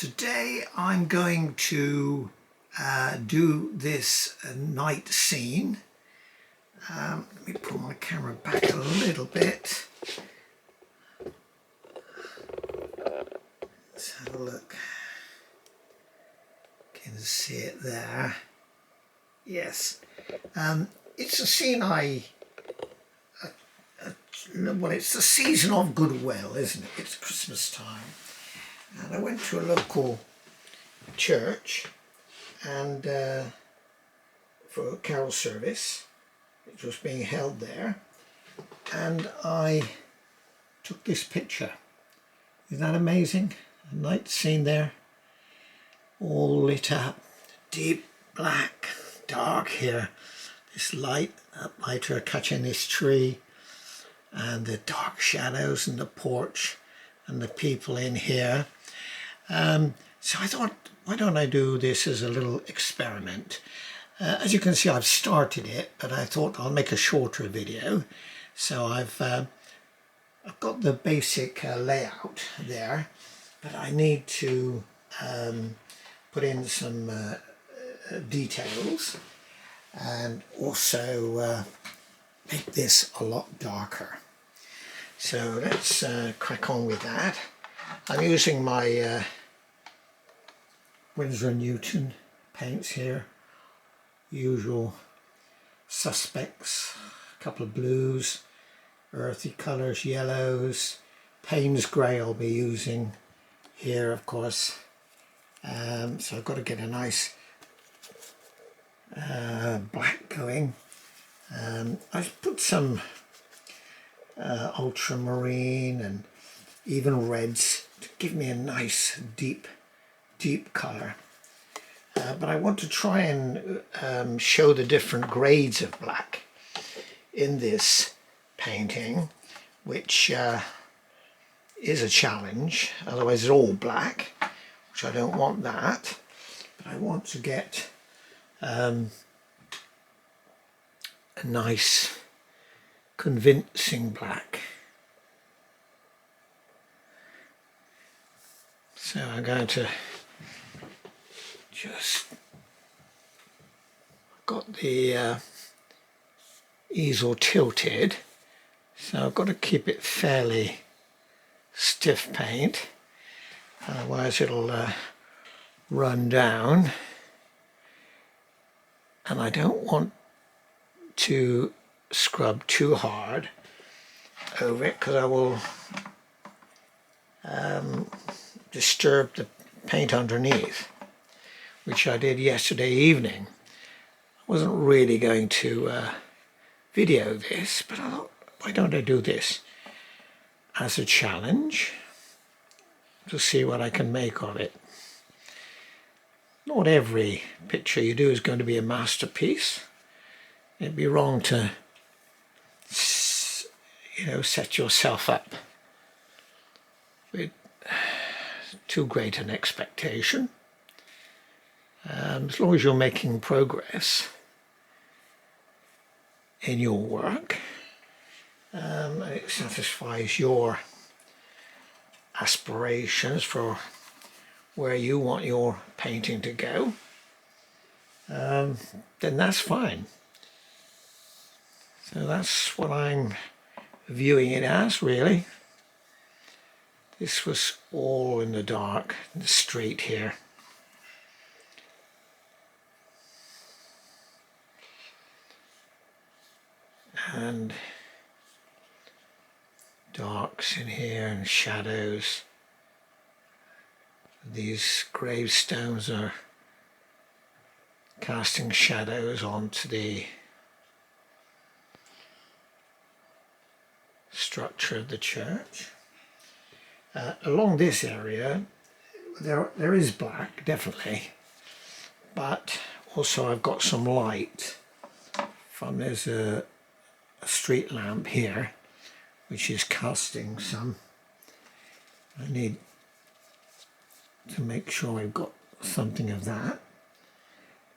Today I'm going to do this night scene. Let me pull my camera back a little bit. Let's have a look. Can see it there. Yes. It's a scene well, it's the season of goodwill, isn't it? It's Christmas time. And I went to a local church and for a carol service which was being held there, and I took this picture. Isn't that amazing? A night scene there, all lit up, deep black, dark here. This lighter catching this tree, and the dark shadows and the porch and the people in here. So I thought, why don't I do this as a little experiment? As you can see, I've started it, but I thought I'll make a shorter video. So I've got the basic layout there, but I need to put in some details and also make this a lot darker. So let's crack on with that. I'm using my Winsor & Newton paints here. Usual suspects, a couple of blues, earthy colours, yellows, Payne's grey I'll be using here, of course. So I've got to get a nice black going. I've put some ultramarine and even reds to give me a nice deep colour. But I want to try and show the different grades of black in this painting, which is a challenge. Otherwise it's all black, which I don't want that. But I want to get a nice convincing black. So I'm going to just got the easel tilted, so I've got to keep it fairly stiff paint, otherwise it'll run down, and I don't want to scrub too hard over it because I will disturb the paint underneath, which I did yesterday evening. I wasn't really going to video this, but I thought, why don't I do this as a challenge to see what I can make of it. Not every picture you do is going to be a masterpiece. It'd be wrong to, set yourself up with too great an expectation. As long as you're making progress in your work, and it satisfies your aspirations for where you want your painting to go, then that's fine. So that's what I'm viewing it as, really. This was all in the dark, in the street here. And darks in here and shadows. These gravestones are casting shadows onto the structure of the church. Along this area there is black, definitely, but also I've got some light from, there's a street lamp here which is casting some. I need to make sure we've got something of that,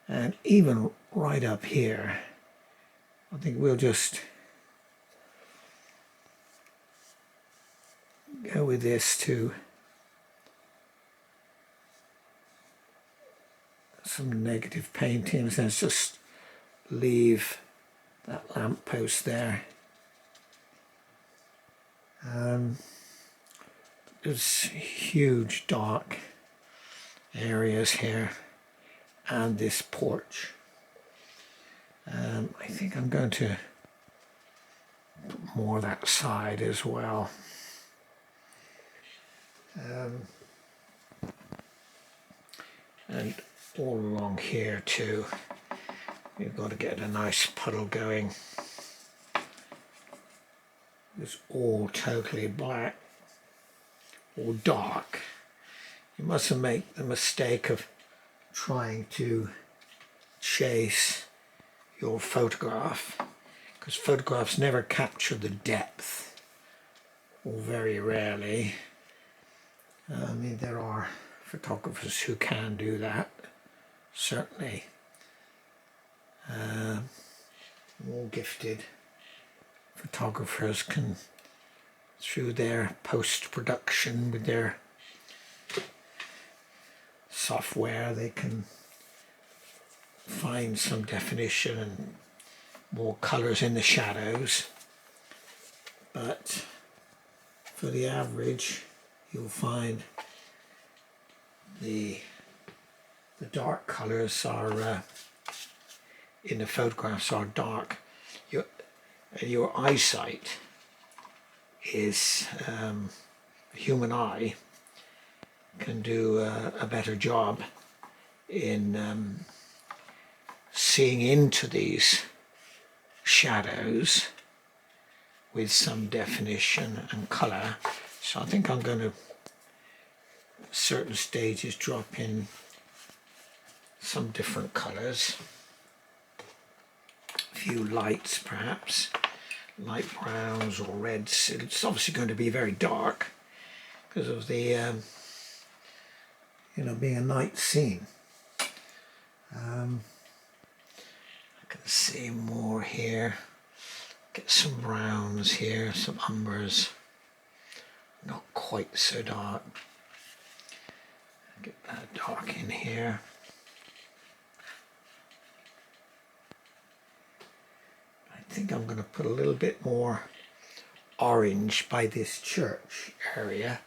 and even right up here I think we'll just go with this to some negative paintings. Let's just leave that lamppost there. There's huge dark areas here, and this porch. I think I'm going to put more that side as well. And all along here too, you've got to get a nice puddle going. It's all totally black or dark. You mustn't make the mistake of trying to chase your photograph, because photographs never capture the depth, or very rarely. I mean, there are photographers who can do that, certainly. More gifted photographers can, through their post-production with their software, they can find some definition and more colours in the shadows. But for the average, you'll find the dark colours are in the photographs are dark. Your eyesight is, the human eye can do a better job in seeing into these shadows with some definition and colour. So I think I'm going to, at certain stages, drop in some different colours, a few lights perhaps, light browns or reds. It's obviously going to be very dark because of the being a night scene. I can see more here. Get some browns here, some umbers, not quite so dark. Get that dark in here. I think I'm going to put a little bit more orange by this church area.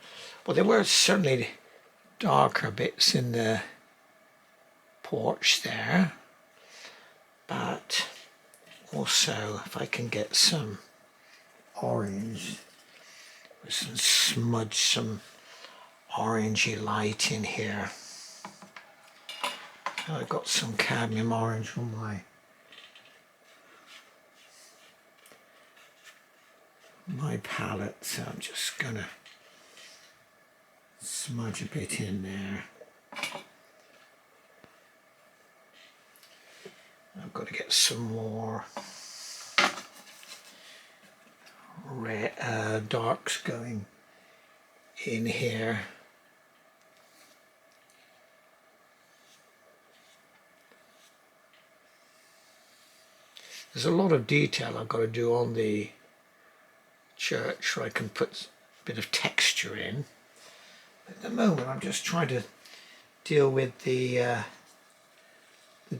Well, there were certainly darker bits in the porch there, but also if I can get some orange, we can smudge some orangey light in here. I've got some cadmium orange on my palette, so I'm just gonna smudge a bit in there. I've got to get some more red, darks going in here. There's a lot of detail I've got to do on the church so I can put a bit of texture in. At the moment I'm just trying to deal with the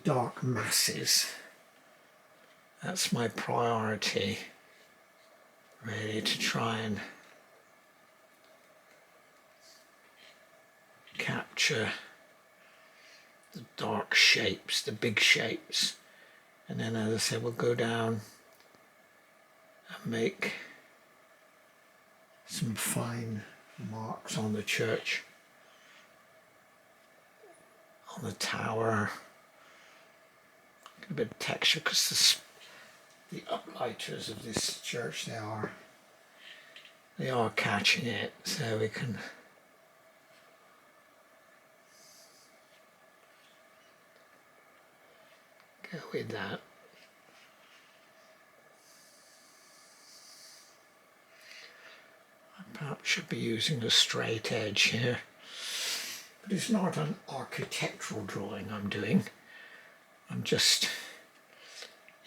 dark masses. That's my priority, really, to try and capture the dark shapes, the big shapes, and then, as I said, we'll go down and make some fine marks on the church, on the tower. Get a bit of texture because the uplighters of this church, they are catching it, so we can go with that. I perhaps should be using a straight edge here, but it's not an architectural drawing I'm doing.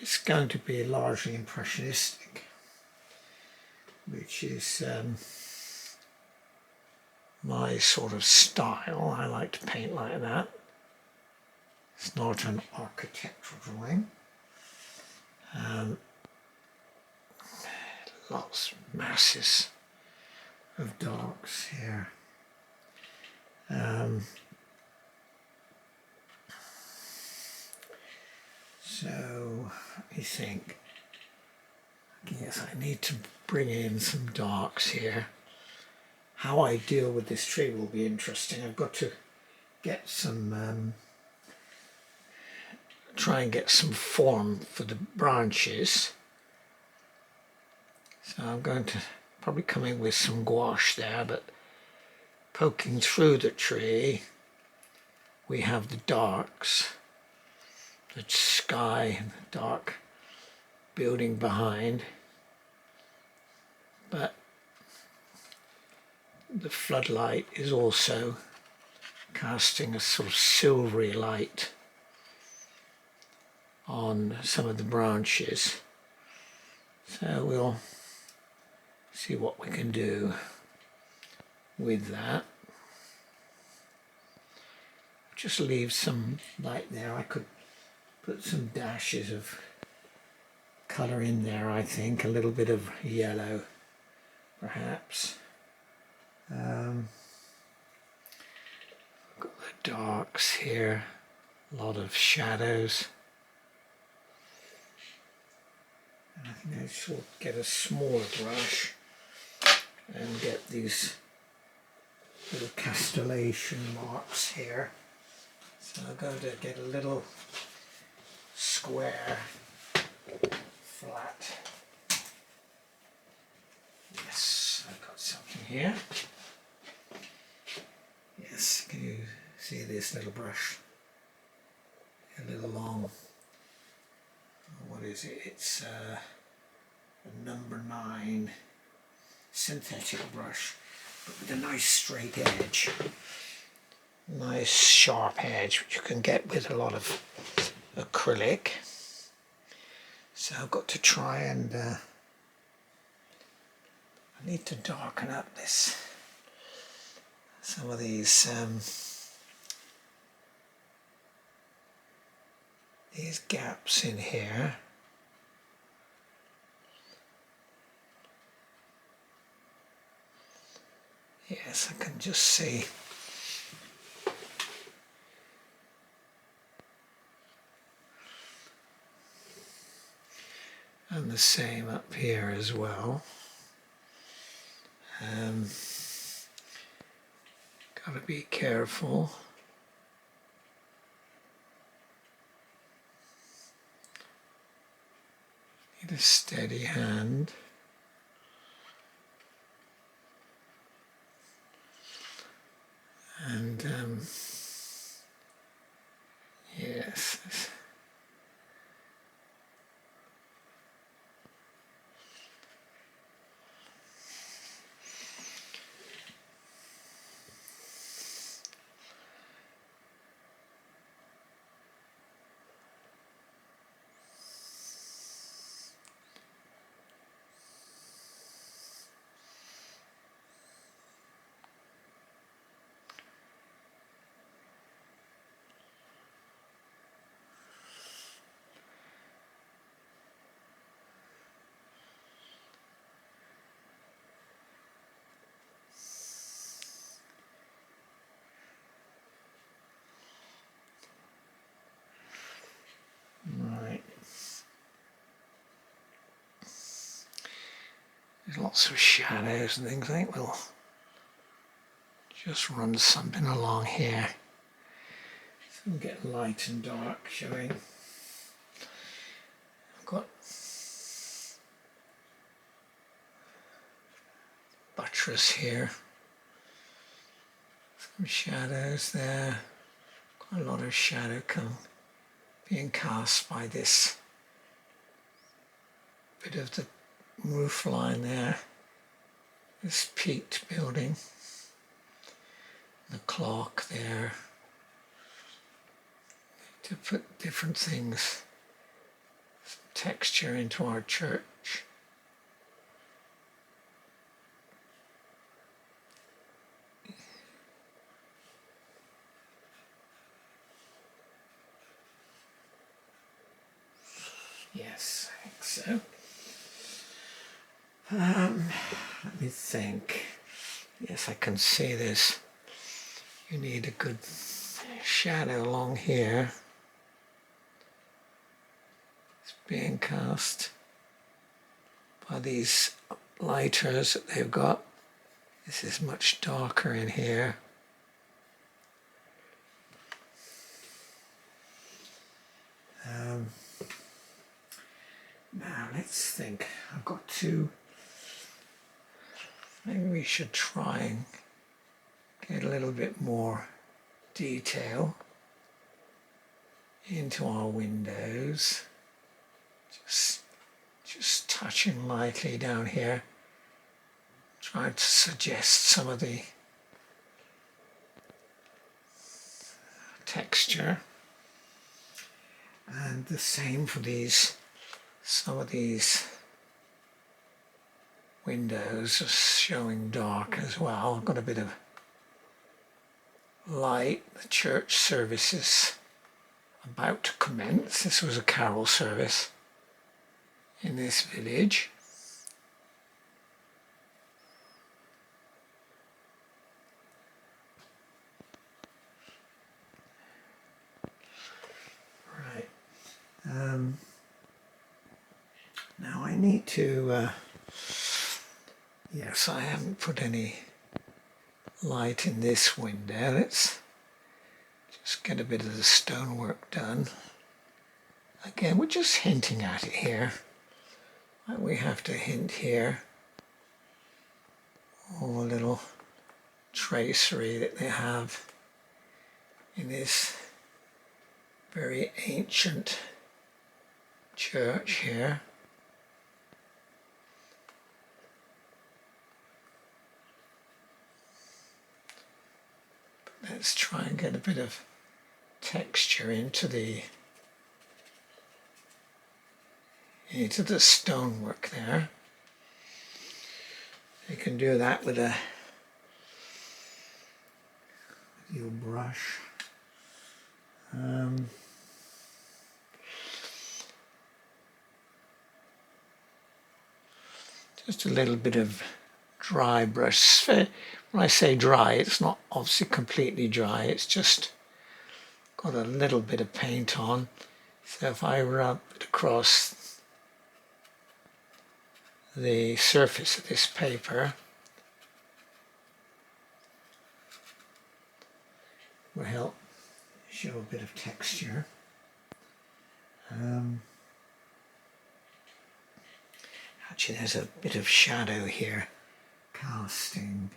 It's going to be largely impressionistic, which is my sort of style. I like to paint like that. It's not an architectural drawing. Lots of masses of darks here. So let me think. Yes, I need to bring in some darks here. How I deal with this tree will be interesting. I've got to get some, try and get some form for the branches. So I'm going to probably come in with some gouache there, but poking through the tree, we have the darks, the sky and the dark building behind, but the floodlight is also casting a sort of silvery light on some of the branches. So we'll see what we can do with that. Just leave some light there. I could put some dashes of colour in there, I think, a little bit of yellow perhaps. Got the darks here, a lot of shadows. And I think I should get a smaller brush and get these little castellation marks here. So I'm going to get a little square flat. Yes, I've got something here. Yes, can you see this little brush? A little long. What is it? It's a number 9 synthetic brush, but with a nice straight edge. Nice sharp edge, which you can get with a lot of acrylic. So I've got to try and I need to darken up some of these gaps in here. Yes, I can just see. And the same up here as well. Gotta be careful. Need a steady hand. And yes. Right. There's lots of shadows and things. I think we'll just run something along here. So we'll get light and dark showing. I've got buttress here. Some shadows there. Quite a lot of shadow being cast by this bit of the roof line there, this peaked building, the clock there, to put different things, some texture into our church. Yes, I think so. Let me think. Yes, I can see this. You need a good shadow along here. It's being cast by these lighters that they've got. This is much darker in here. Now let's think. I've got to. Maybe we should try and get a little bit more detail into our windows. Just touching lightly down here, trying to suggest some of the texture. And the same for these, some of these windows are showing dark as well. I've got a bit of light. The church service is about to commence. This was a carol service in this village. Right. Now I need to, yes, I haven't put any light in this window. Let's just get a bit of the stonework done. Again, we're just hinting at it here. We have to hint here. All the little tracery that they have in this very ancient church here. But let's try and get a bit of texture into the stonework there. You can do that with your brush. Just a little bit of dry brush. When I say dry, it's not obviously completely dry, it's just got a little bit of paint on. So if I rub it across the surface of this paper, will help show a bit of texture. Actually, there's a bit of shadow here casting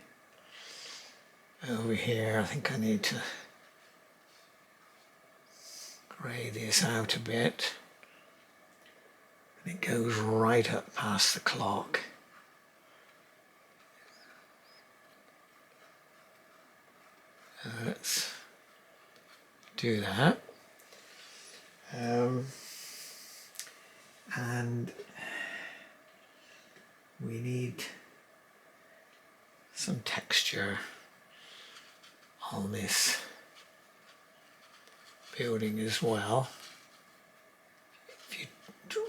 over here. I think I need to grey this out a bit. And it goes right up past the clock. Let's do that. And we need some texture on this building as well. If you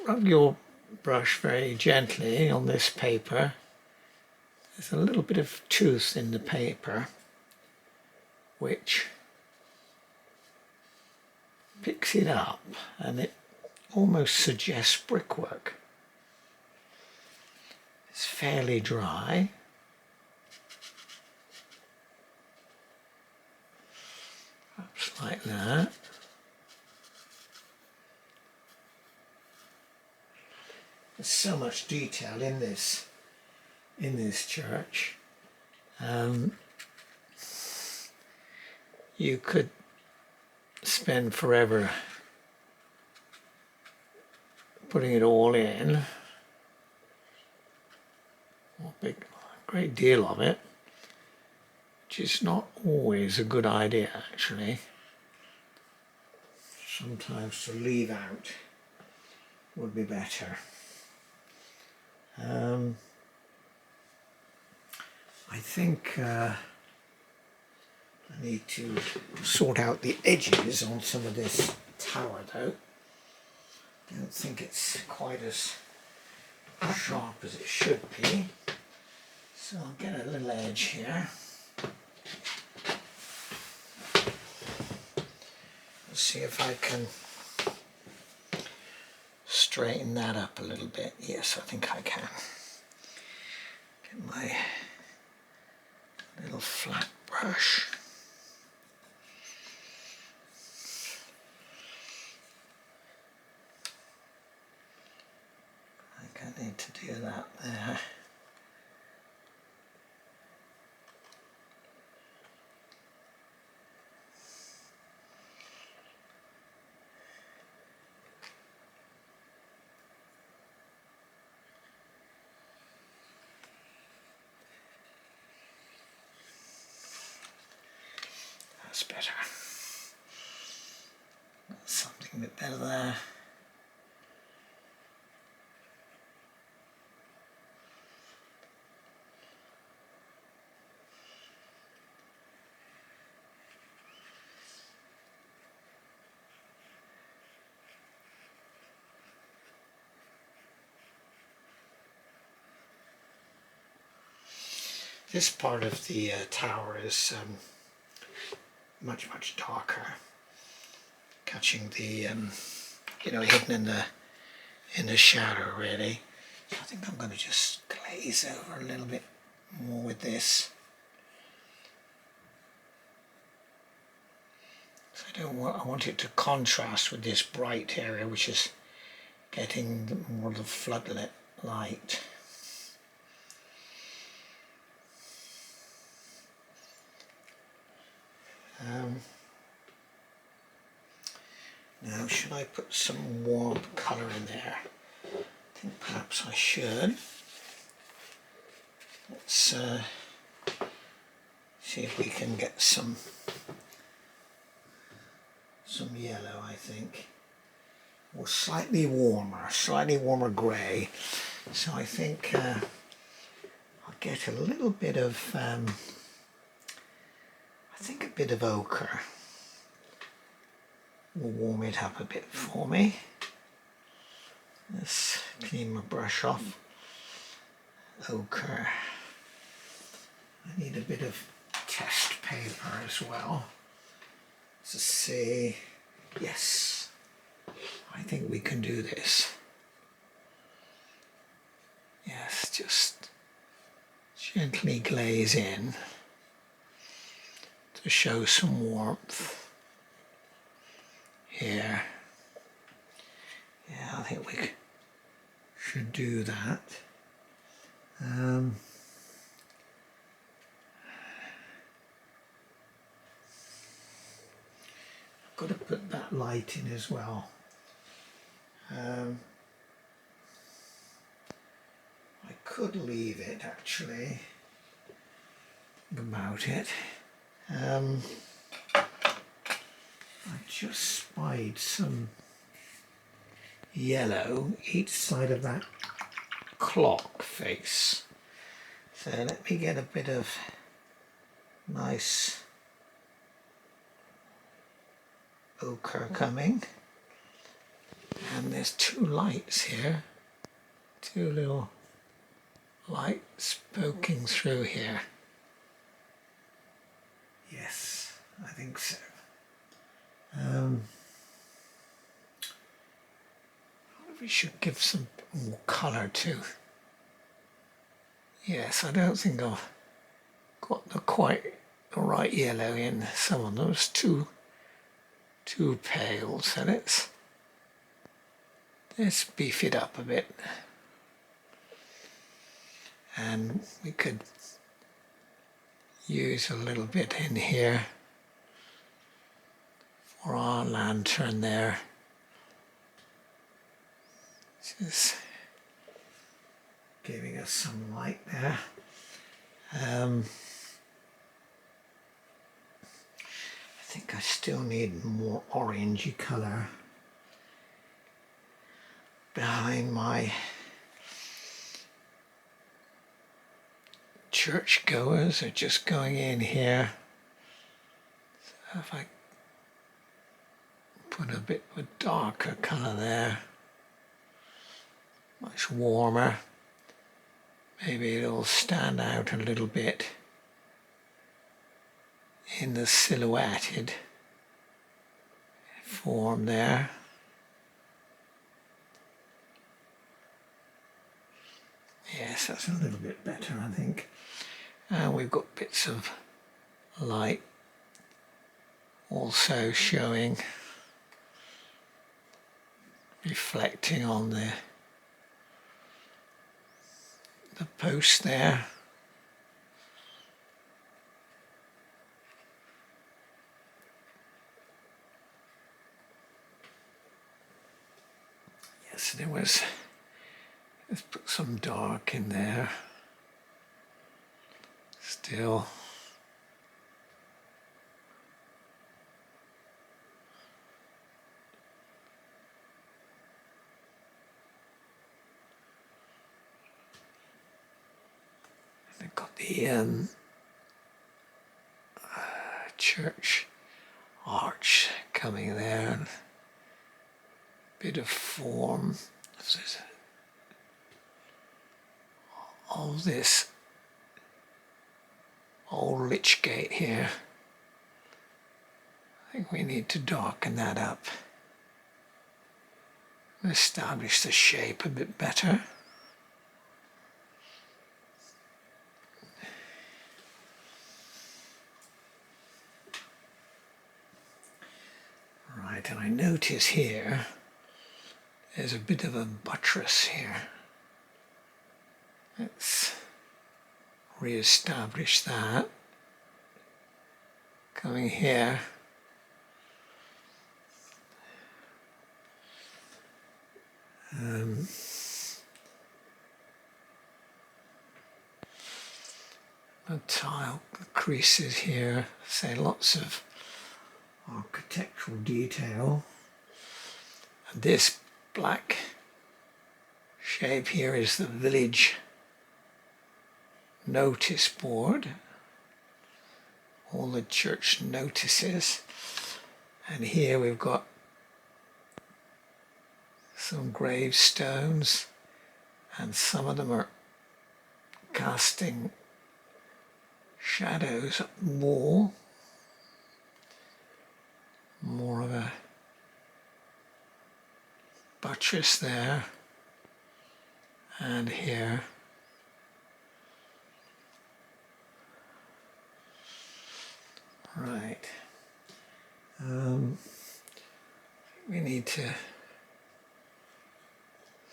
rub your brush very gently on this paper, there's a little bit of tooth in the paper which picks it up, and it almost suggests brickwork. It's fairly dry. Perhaps like that. There's so much detail in this church. You could spend forever putting it all in. A great deal of it, which is not always a good idea actually. Sometimes to leave out would be better. I think I need to sort out the edges on some of this tower though. Don't think it's quite as sharp as it should be. So I'll get a little edge here. Let's see if I can straighten that up a little bit. Yes, I think I can. Get my little flat brush. I think I need to do that there. That's better. Something a bit better there. This part of the tower is much darker, catching the hidden in the shadow really. So I think I'm going to just glaze over a little bit more with this. So I want it to contrast with this bright area, which is getting more of the floodlit light. Now, should I put some warm colour in there? I think perhaps I should. Let's see if we can get some yellow, I think, or slightly warmer grey. So I think I'll get a little bit of a bit of ochre will warm it up a bit for me. Let's clean my brush off. Ochre. I need a bit of test paper as well to see. Yes, I think we can do this. Yes, just gently glaze in to show some warmth here. Yeah, I think we should do that. I've got to put that light in as well. I could leave it actually. Think about it. I just spied some yellow each side of that clock face. So let me get a bit of nice ochre coming. And there's two lights here. Two little lights poking through here. Yes, I think so. We should give some more colour too. Yes, I don't think I've got the quite the right yellow in some of them. It's too pale, so let's beef it up a bit. And we could use a little bit in here for our lantern there. Just giving us some light there. I think I still need more orangey colour behind my churchgoers are just going in here. So if I put a bit of a darker colour there. much warmer. Maybe it'll stand out a little bit in the silhouetted form there. Yes, that's a little bit better, I think. And we've got bits of light also showing, reflecting on the post there. Yes, there was. Let's put some dark in there. Still. They've got the church arch coming there, and a bit of form of this old lich gate here. I think we need to darken that up and establish the shape a bit better. Right, and I notice here there's a bit of a buttress here. Let's re-establish that. Coming here. The tile creases here, say lots of architectural detail. And this black shape here is the village notice board, all the church notices. And here we've got some gravestones, and some of them are casting shadows up the wall. More of a buttress there, and here. Right. We need to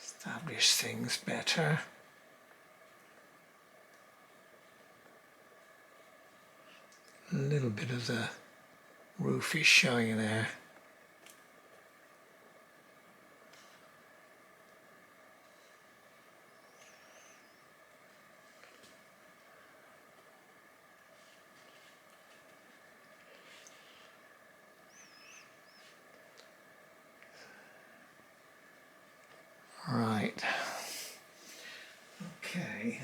establish things better. A little bit of the roof is showing there. Right. Okay.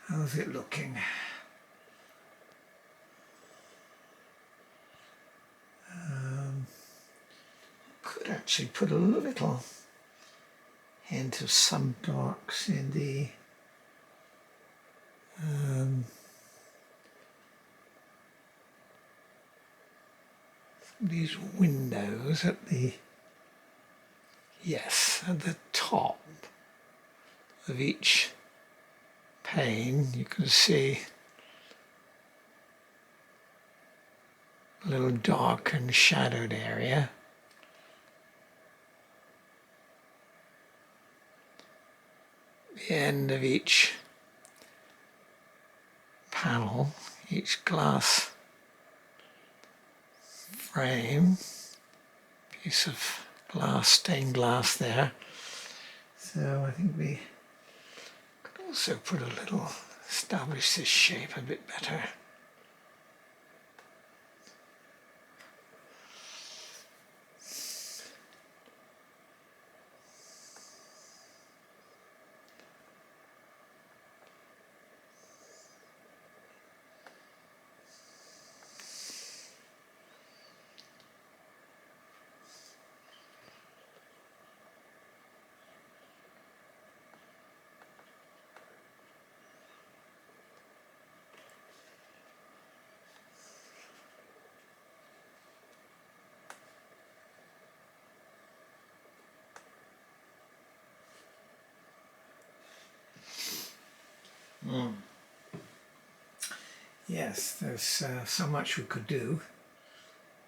How's it looking? Could actually put a little hint of some darks in the these windows at the at the top of each pane. You can see a little dark and shadowed area. The end of each panel, each glass frame, piece of glass, stained glass there. So I think we could also put a little, establish this shape a bit better. yes, there's so much we could do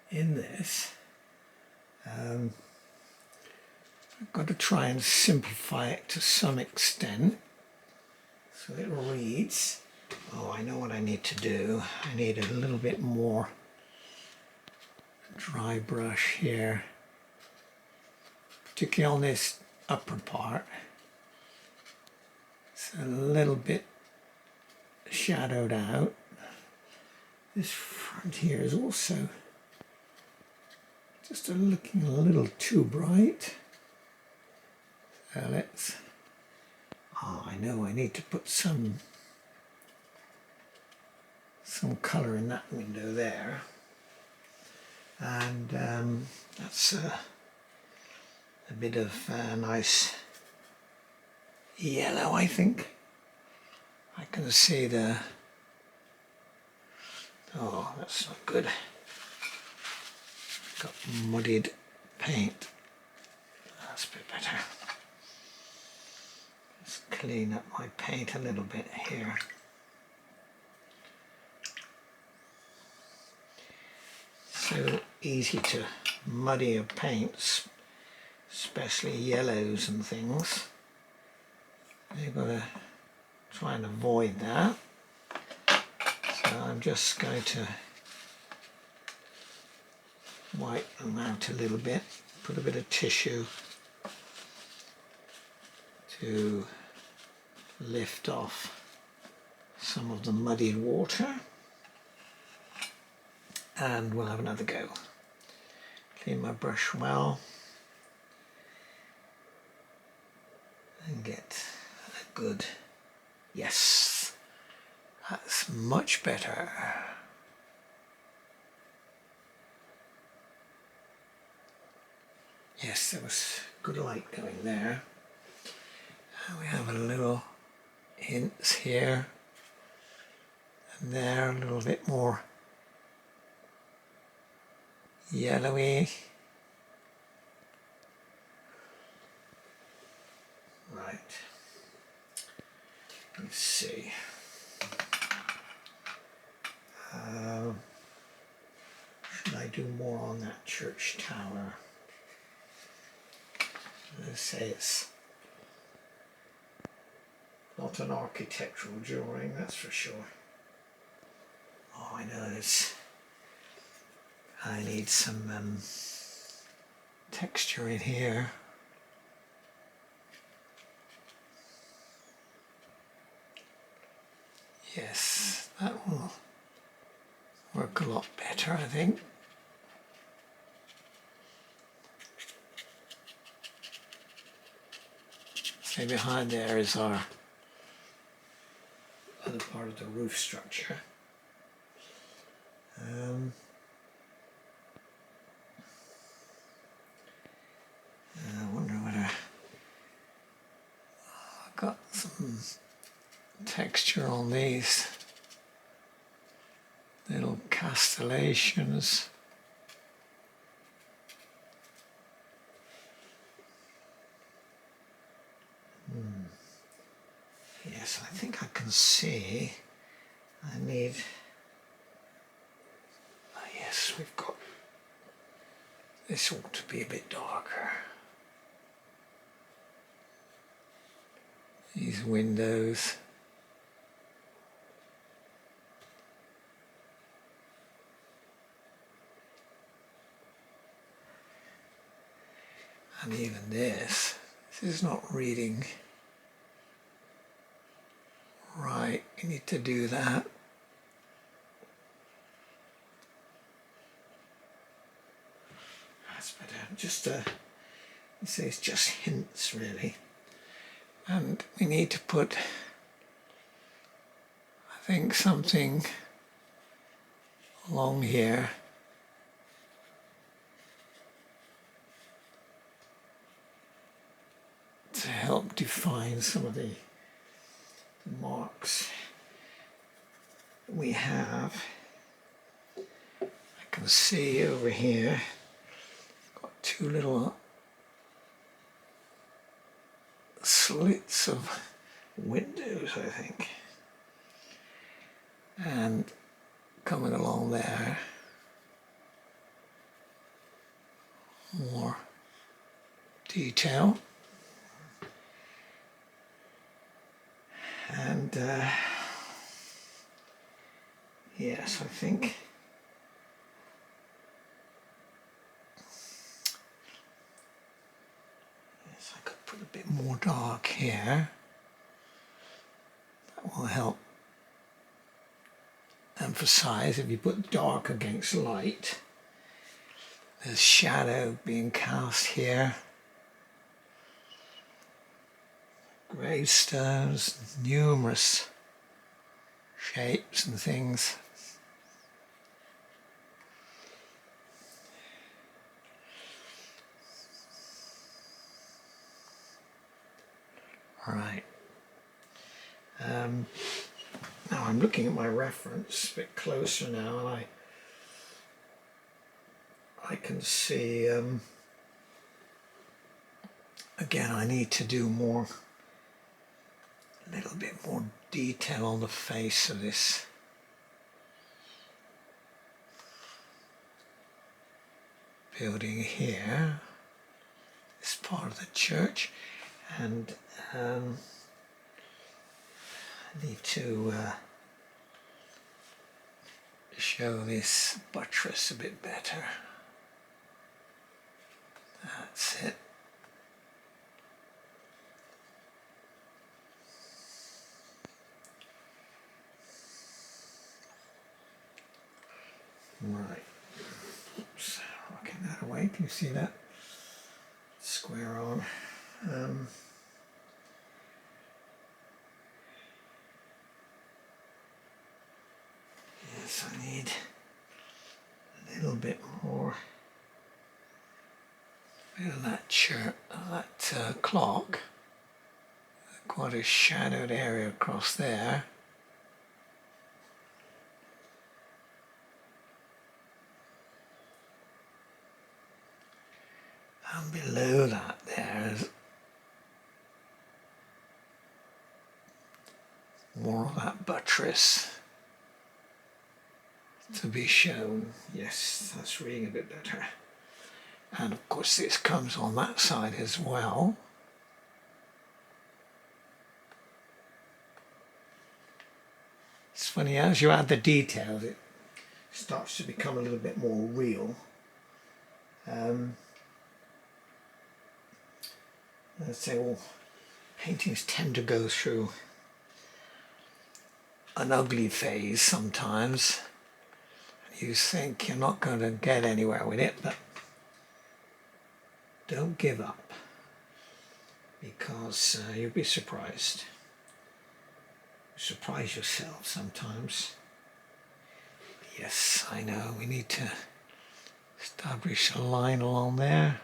in this. I've got to try and simplify it to some extent. So it reads, oh, I know what I need to do. I need a little bit more dry brush here, particularly on this upper part. It's a little bit shadowed out. This front here is also just looking a little too bright. So let's, oh, I know I need to put some colour in that window there. And that's a bit of nice yellow, I think. I can see the, oh, that's not good. Got muddied paint. That's a bit better. Just clean up my paint a little bit here. So easy to muddy your paints, especially yellows and things. You've got to try and avoid that. So I'm just going to wipe them out a little bit, put a bit of tissue to lift off some of the muddied water, and we'll have another go. Clean my brush well and get a good, yes, that's much better. Yes, there was good light going there. And we have a little hints here and there, a little bit more yellowy. Right. Let's see. Should I do more on that church tower? Let's say it's not an architectural drawing, that's for sure. Oh, I know this. I need some texture in here. Yes, that will work a lot better, I think. See, behind there is our other part of the roof structure. I wonder whether I've got some texture on these little castellations. Yes, I think I can see. I need, yes, we've got, this ought to be a bit darker. These windows. And even this is not reading right. You need to do that. That's better. Just you say it's just hints really. And we need to put, I think, something along here. To help define some of the marks we have. I can see over here, got two little slits of windows, I think. And coming along there. More detail. And yes, I think yes, I could put a bit more dark here. That will help emphasize. If you put dark against light, there's shadow being cast here. Gravestones, numerous shapes and things. All right. Now I'm looking at my reference a bit closer now, and I can see again I need to do more, a little bit more detail on the face of this building here, this part of the church, and I need to show this buttress a bit better. That's it. Right. Oops, rocking that away. Can you see that? Square on. Yes, I need a little bit more. Look at that church, that clock. Quite a shadowed area across there. And below that there's more of that buttress to be shown. Yes, that's reading a bit better. And of course this comes on that side as well. It's funny, as you add the details it starts to become a little bit more real. Let's say, well, paintings tend to go through an ugly phase sometimes. You think you're not going to get anywhere with it, but don't give up, because you'll be surprised. You surprise yourself sometimes. Yes, I know, we need to establish a line along there.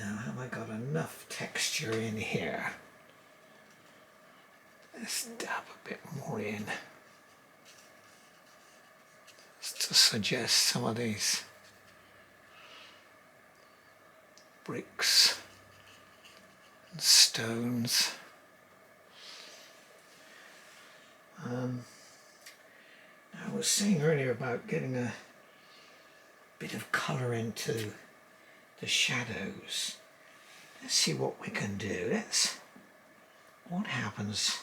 Now, have I got enough texture in here? Let's dab a bit more in, just to suggest some of these bricks and stones. I was saying earlier about getting a bit of colour into the shadows. Let's see what we can do. What happens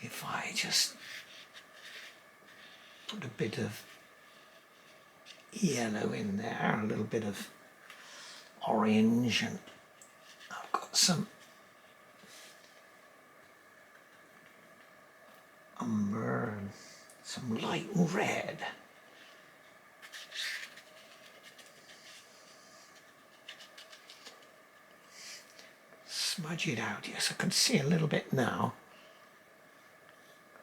if I just put a bit of yellow in there, a little bit of orange, and I've got some umber and some light red. Smudge it out. Yes, I can see a little bit now.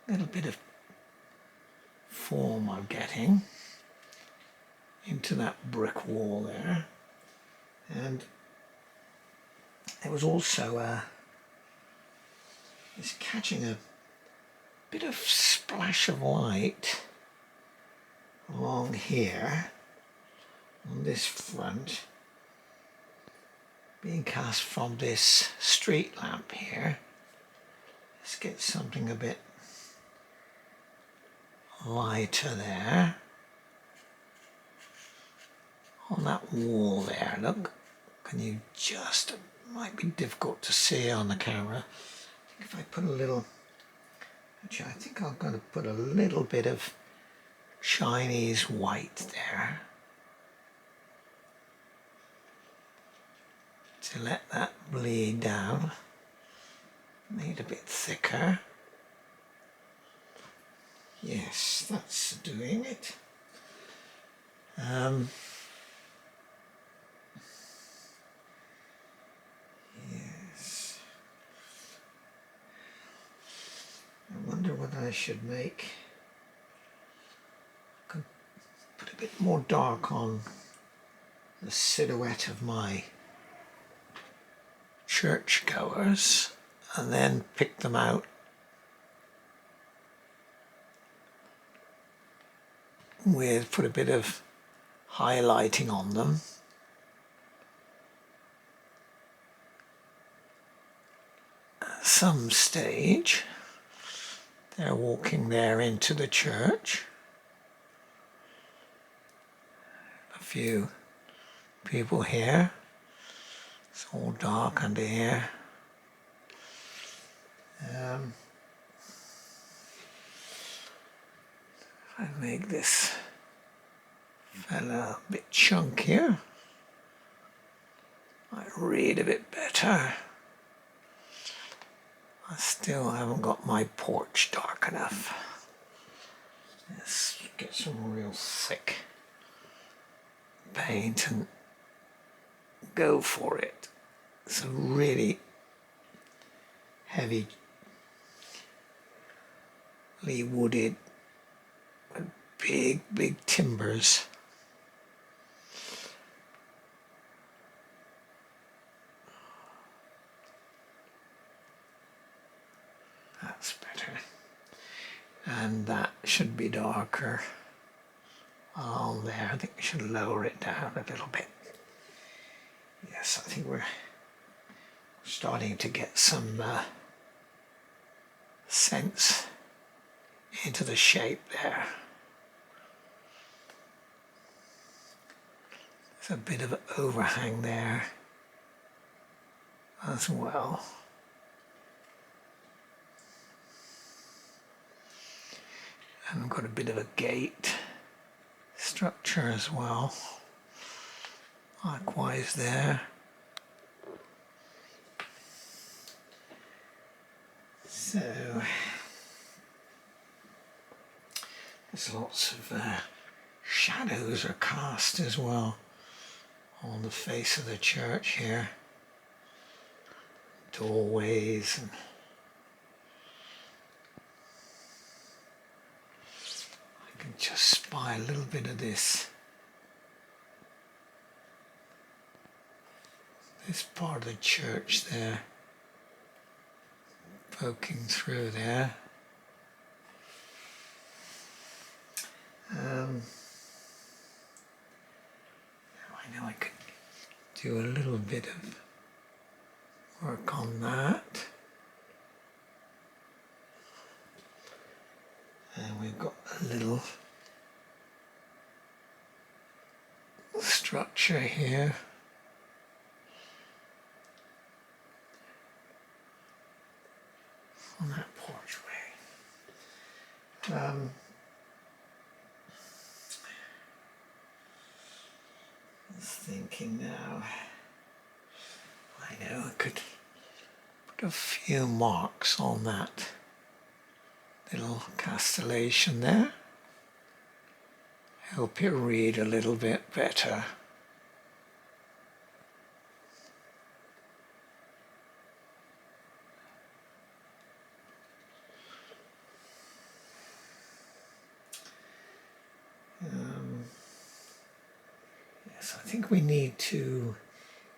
A little bit of form I'm getting into that brick wall there. And there was also it's catching a bit of splash of light along here on on this front, being cast from this street lamp here. Let's get something a bit lighter there. On that wall there, look. Can you just, it might be difficult to see on the camera. I think if I put a little, actually I think I'm going to put a little bit of Chinese white there to let that bleed down. Made a bit thicker. Yes, that's doing it. Yes. I wonder what I should make. I could put a bit more dark on the silhouette of my churchgoers and then pick them out with, put a bit of highlighting on them. At some stage they're walking there into the church. A few people here. It's all dark under here. If I make this fella a bit chunkier, might read a bit better. I still haven't got my porch dark enough. Let's get some real thick paint and go for it. Some really heavily wooded, big timbers. That's better. And that should be darker along there. I think we should lower it down a little bit. Yes, I think we're starting to get some sense into the shape there. There's a bit of an overhang there as well. And we've got a bit of a gate structure as well. Likewise there. So there's lots of shadows are cast as well on the face of the church here. Doorways and I can just spy a little bit of this part of the church there, poking through there. I know I could do a little bit of work on that. And we've got a little structure here. On that porchway. I was thinking now, I know I could put a few marks on that little castellation there. Help you read a little bit better. Yes, I think we need to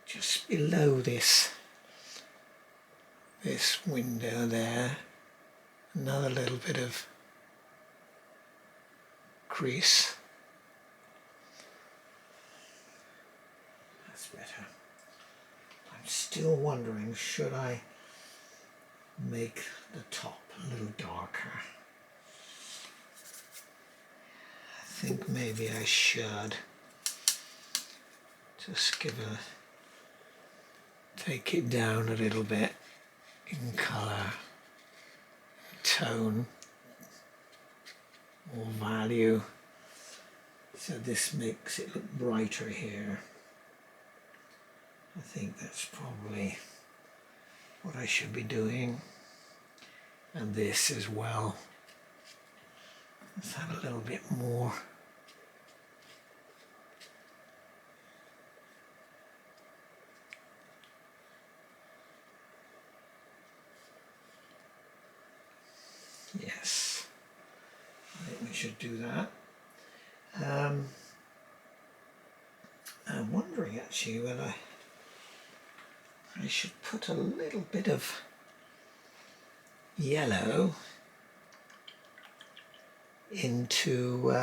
just below this window there, another little bit of crease. That's better. I'm still wondering, should I make the top a little darker? I think maybe I should just take it down a little bit in colour, tone, more value. So this makes it look brighter here. I think that's probably what I should be doing. And this as well. Let's have a little bit more. Yes, I think we should do that. I'm wondering actually whether I should put a little bit of yellow into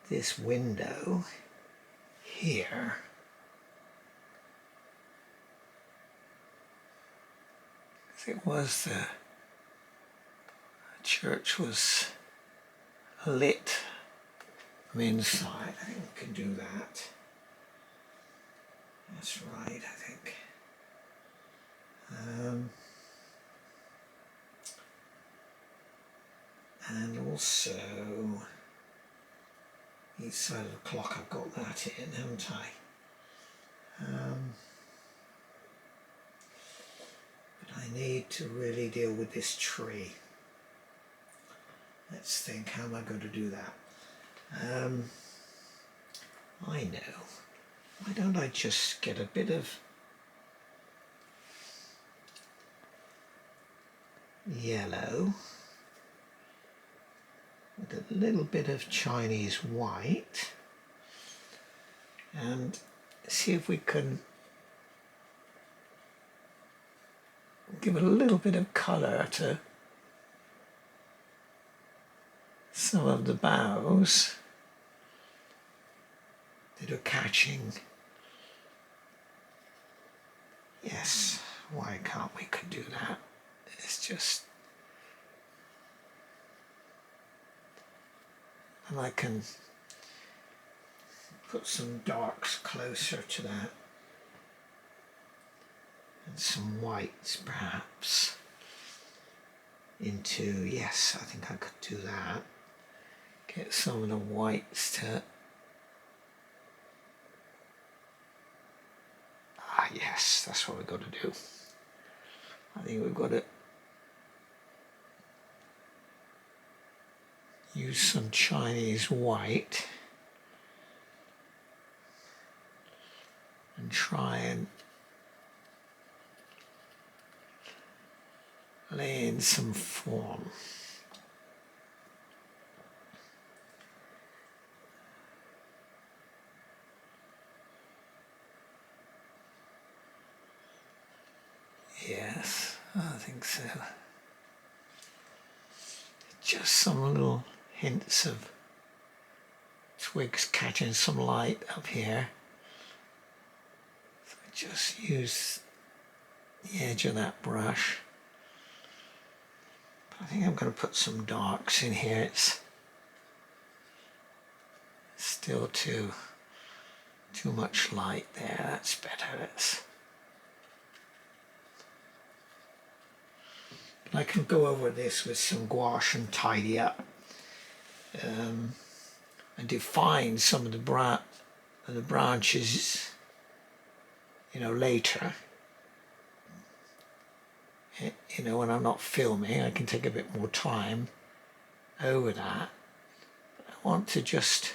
this window here. It was the church was lit from inside. I think we can do that. That's right, I think. And also each side of the clock, I've got that in, haven't I? But I need to really deal with this tree. Let's think, how am I going to do that? I know. Why don't I just get a bit of yellow with a little bit of Chinese white and see if we can give it a little bit of colour to some of the boughs that are catching. Yes, why can't we could do that? It's just, and I can put some darks closer to that and some whites perhaps into, yes, I think I could do that. Get some of the whites to, yes, that's what we've got to do. I think we've got to use some Chinese white and try and lay in some form. Yes, I think so. Just some little hints of twigs catching some light up here. So just use the edge of that brush. But I think I'm going to put some darks in here. It's still too much light there. That's better. I can go over this with some gouache and tidy up and define some of the branches, you know, later. You know, when I'm not filming, I can take a bit more time over that. But I want to just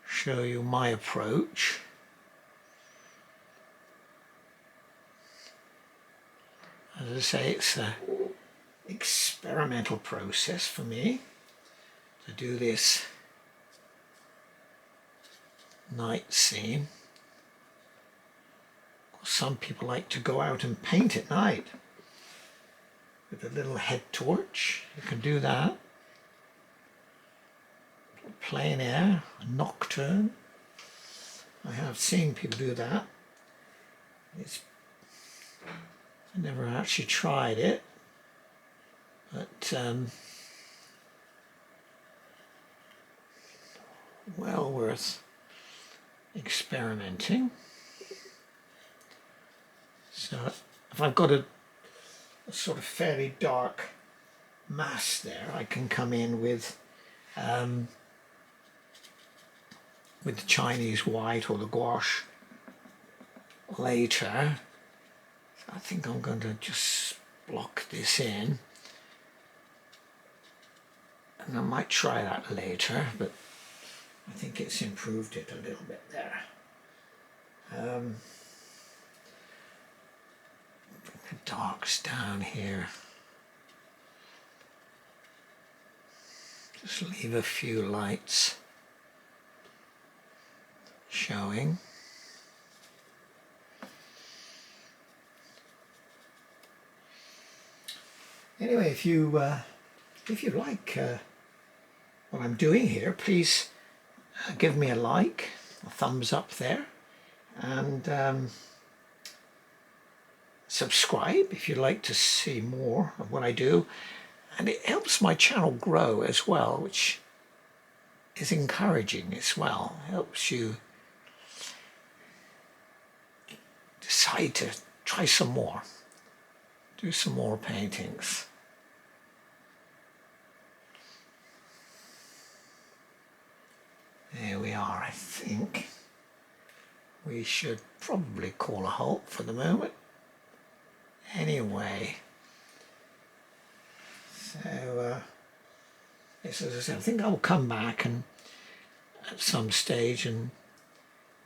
show you my approach. As I say, it's an experimental process for me to do this night scene. Some people like to go out and paint at night with a little head torch. You can do that. Plein air, a nocturne. I have seen people do that. I never actually tried it, but well worth experimenting. So if I've got a sort of fairly dark mass there, I can come in with the Chinese white or the gouache later. So I think I'm going to just block this in, and I might try that later, but I think it's improved it a little bit there. Bring the darks down here. Just leave a few lights showing. Anyway, if you like what I'm doing here, please give me a like, a thumbs up there, and subscribe if you'd like to see more of what I do. And it helps my channel grow as well, which is encouraging as well. It helps you decide to try some more, do some more paintings. There we are. I think we should probably call a halt for the moment. Anyway, so yes, as I said, I think I'll come back and at some stage and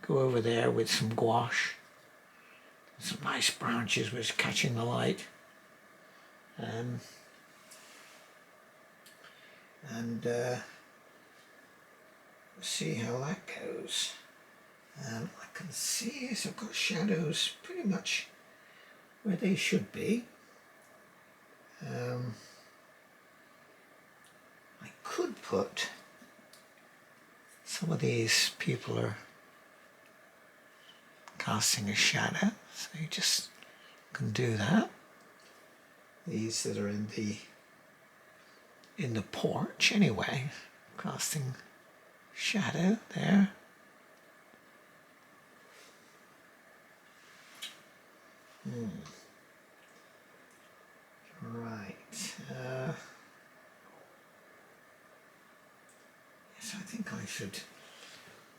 go over there with some gouache. Some nice branches was catching the light, and see how that goes. I can see as I've got shadows pretty much where they should be. I could put some of these people are casting a shadow, so you just can do that. These that are in the porch anyway, casting shadow there. Right. Yes, I think I should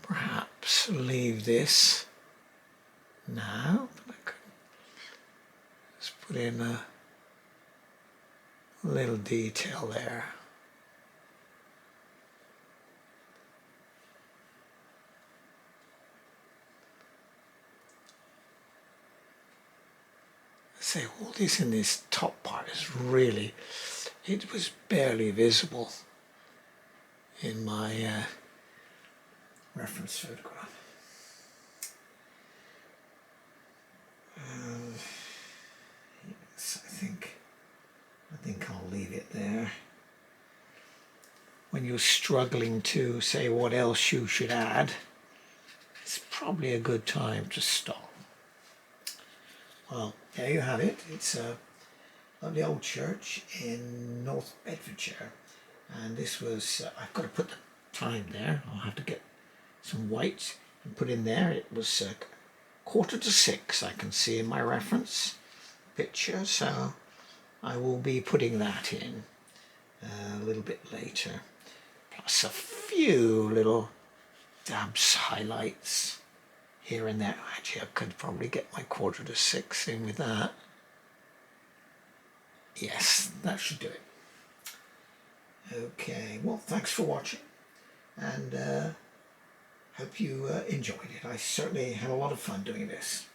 perhaps leave this now, but I could just put in a little detail there. Say all this in this top part is really, it was barely visible in my reference photograph. Yes, I think I'll leave it there. When you're struggling to say what else you should add, it's probably a good time to stop. Well, there you have it. It's a lovely old church in North Bedfordshire, and this was, I've got to put the time there. I'll have to get some white and put in there. It was 5:45, I can see in my reference picture, so I will be putting that in a little bit later, plus a few little dabs, highlights here and there. Actually, I could probably get my 5:45 in with that. Yes, that should do it. Okay, well, thanks for watching, and hope you enjoyed it. I certainly had a lot of fun doing this.